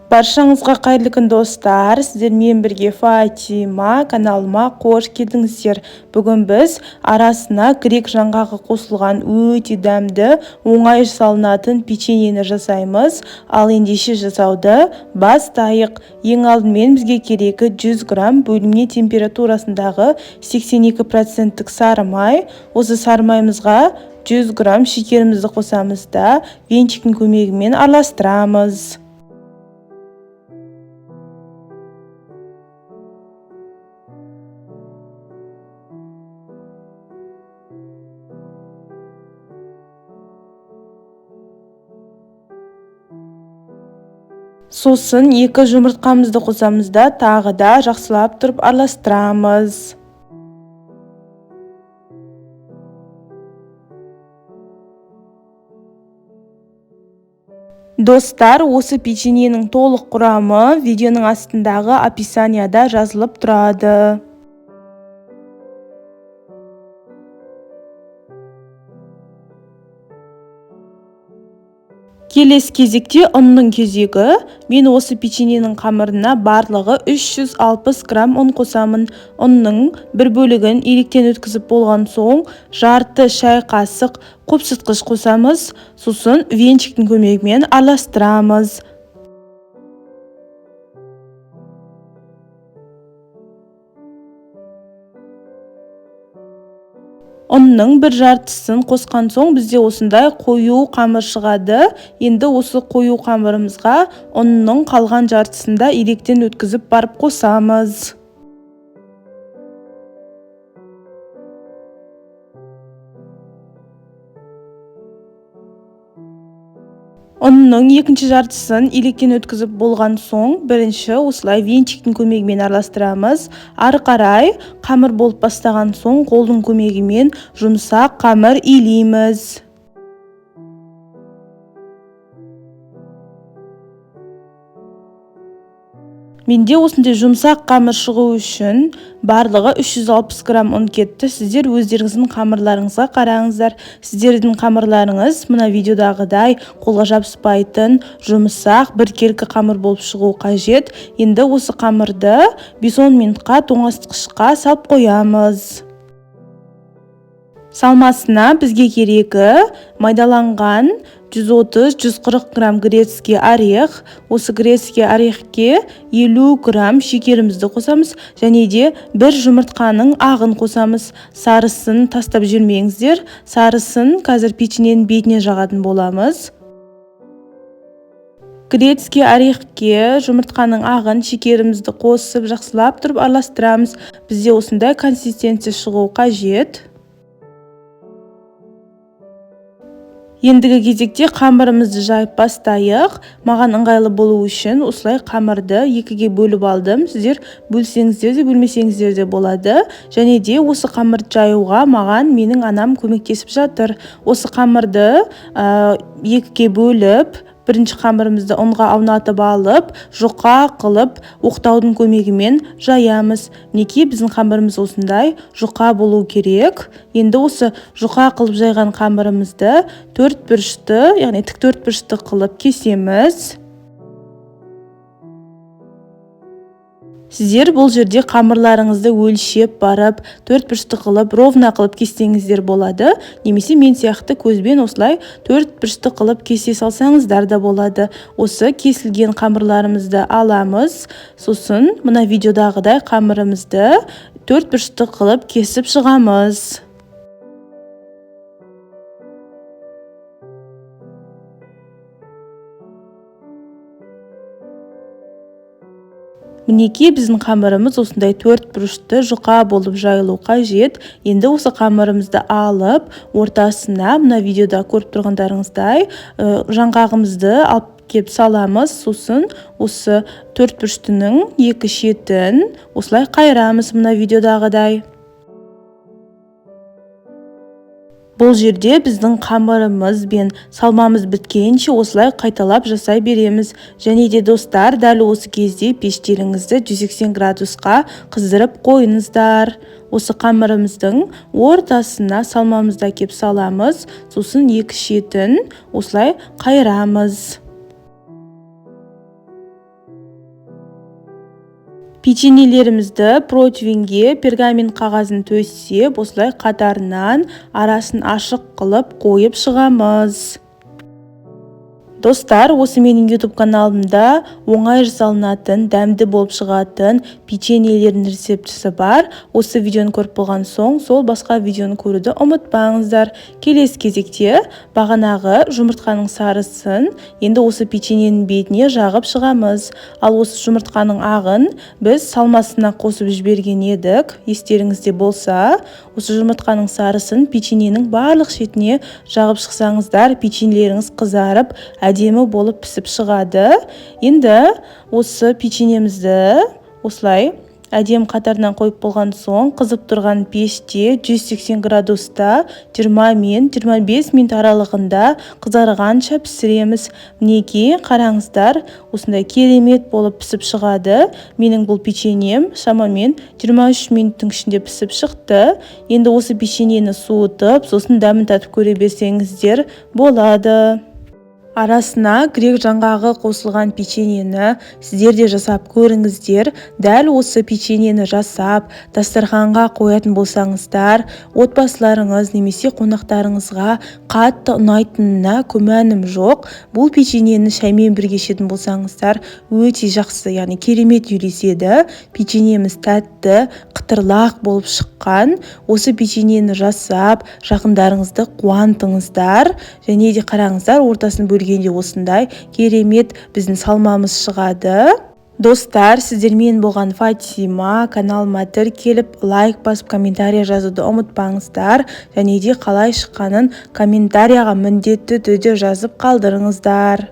Баршаңызға қайырлы күн достар, сіздермен бірге Фатима каналыма қош келдіңіздер. Бүгін біз арасына грек жаңғағы қосылған өте дәмді, оңай салынатын печеньені жасаймыз. Ал ендеше жасауды бастайық. Ең алдымен бізге керегі 100 грамм бөлме температурасындағы 82% сары май. Осы сары майымызға 100 грамм шекерімізді қосамыз да венчиктің көмегімен араластырамыз. Сосын 2 жұмыртқамызды қосамыз да тағы да жақсылап тұрып араластырамыз. Достар, осы печеньенің толық құрамы видеоның астындағы описанияда жазылып тұрады. Келесі кезекте ұнның кезегі. Мен осы печеньенің қамырына барлығы 360 грамм ұн қосамын. Ұнның бір бөлігін електен өткізіп болған соң жарты шай қасық қопсытқыш қосамыз. Сосын венчиктің көмегімен араластырамыз. Ұнның бір жартысын қосқан соң бізде осындай қою қамыр шығады. Енді осы қою қамырымызға ұнның қалған жартысында електен өткізіп барып қосамыз. Ұнның екінші жартысын електен өткізіп болған соң, бірінші осылай венчиктің көмегімен араластырамыз. Ары қарай қамыр болып бастаған соң қолдың көмегімен жұмсақ қамыр илейміз. Менде осындай жұмсақ қамыр шығу үшін барлығы 360 грамм ұн кетті. Сіздер өздеріңіздің қамырларыңызға қараңыздар. Сіздердің қамырларыңыз мына видеодағыдай қолға жабыспайтын жұмсақ біркелкі қамыр болып шығу қажет. Енді осы қамырды 5-10 минутқа тоңазытқышқа салып қоямыз. Салмасына бізге керегі майдаланған 130-140 грамм грецкий орех. Осы грецкий орехке 50 грамм шекерімізді қосамыз, және де бір жұмыртқаның ағын қосамыз. Сарысын тастап жүрмеңіздер. Сарысын қазір печеньенің бетіне жағатын боламыз. Грецкий орехке жұмыртқаның ағын шекерімізді қосып жақсылап тұрып араластырамыз. Бізде осындай консистенция шығу қажет. Ендігі кезекте қамырымызды жайып бастайық. Маған ыңғайлы болу үшін осылай қамырды екіге бөліп алдым. Сіздер бөлсеңіздер де бөлмесеңіздер де болады. Және де осы қамырды жаюға маған менің анам көмектесіп жатыр. Осы қамырды екіге бөліп, бірінші қамырымызды ұнға аунатып алып, жұқа қылып, оқтаудың көмегімен жаямыз. Мінекей біздің қамырымыз осындай жұқа болу керек. Енді осы жұқа қылып жайған қамырымызды төртбұрышты, яғни тік төртбұрышты қылып кесеміз. Сіздер бұл жерде қамырларыңызды өлшеп барып, төртбұрышты қылып, ровна қылып кессеңіздер болады. Немесе мен сияқты көзбен осылай төртбұрышты қылып кесе салсаңыздар да болады. Осы кесілген қамырларымызды аламыз. Сосын мына видеодағыдай қамырымызды төртбұрышты қылып кесіп шығамыз. Мінекей біздің қамырымыз осындай төртбұрышты жұқа болып жайылу қажет. Енді осы қамырымызды алып, ортасына мына видеода көріп тұрғандарыңыздай жаңғағымызды алып кеп саламыз. Сосын осы төртбұрыштының екі шетін осылай қайырамыз мына видеодағыдай. Бұл жерде біздің қамырымыз бен салмамыз біткенше осылай қайталап жасай береміз. Және де достар, дәл осы кезде пештеріңізді 180 градусқа қыздырып қойыңыздар. Осы қамырымыздың ортасына салмамызды кеп саламыз. Сосын екі шетін осылай қайырамыз. Печеньелерімізді противеньге пергамент қағазын төсеп, осылай қатарынан арасын ашық қылып қойып шығамыз. Достар, осы менің YouTube каналымда оңай жасалынатын, дәмді болып шығатын печеньелердің рецептісі бар. Осы видеоны көріп болған соң, сол басқа видеоны көруді ұмытпаңыздар. Келесі кезекте бағанағы жұмыртқаның сарысын енді осы печеньенің бетіне жағып шығамыз. Ал осы жұмыртқаның ағын біз салмасына қосып жіберген едік. Естеріңізде болса, осы жұмыртқаның сарысын печеньенің барлық шетіне жағып шықсаңыздар, печеньелеріңіз қызарып, әдемі болып пісіп шығады. Енді осы печеньемізді осылай әдем қатарынан қойып болған соң, қызып тұрған пеште 180 градуста 20 мен 25 минут аралығында қызарғанша пісіреміз. Мінекей, қараңыздар, осындай керемет болып пісіп шығады. Менің бұл печеньем шамамен 23 минуттың ішінде пісіп шықты. Енді осы печеньені суытып, сосын дәмін татып көре берсеңіздер болады. Арасына грек жаңғағы қосылған печеньені сіздер де жасап көріңіздер. Дәл осы печеньені жасап дастарханға қоятын болсаңыздар, отбасыларыңыз немесе қонақтарыңызға қатты ұнайтынына күмәнім жоқ. Бұл печеньені шаймен бірге ішетін болсаңыздар, өте жақсы, яғни керемет үйлеседі. Печеньеміз тәтті, қытырлақ болып шыққан. Осы печеньені жасап жақындарыңызды қуантыңыздар. Және де қараңыздар, ортасын бөлгенде осындай керемет біздің салмамыз шығады. Достар, сіздермен болған Фатима. Каналыма тіркеліп, лайк басып, комментария жазуды ұмытпаңыздар. Және де қалай шыққанын комментарияға міндетті түрде жазып қалдырыңыздар.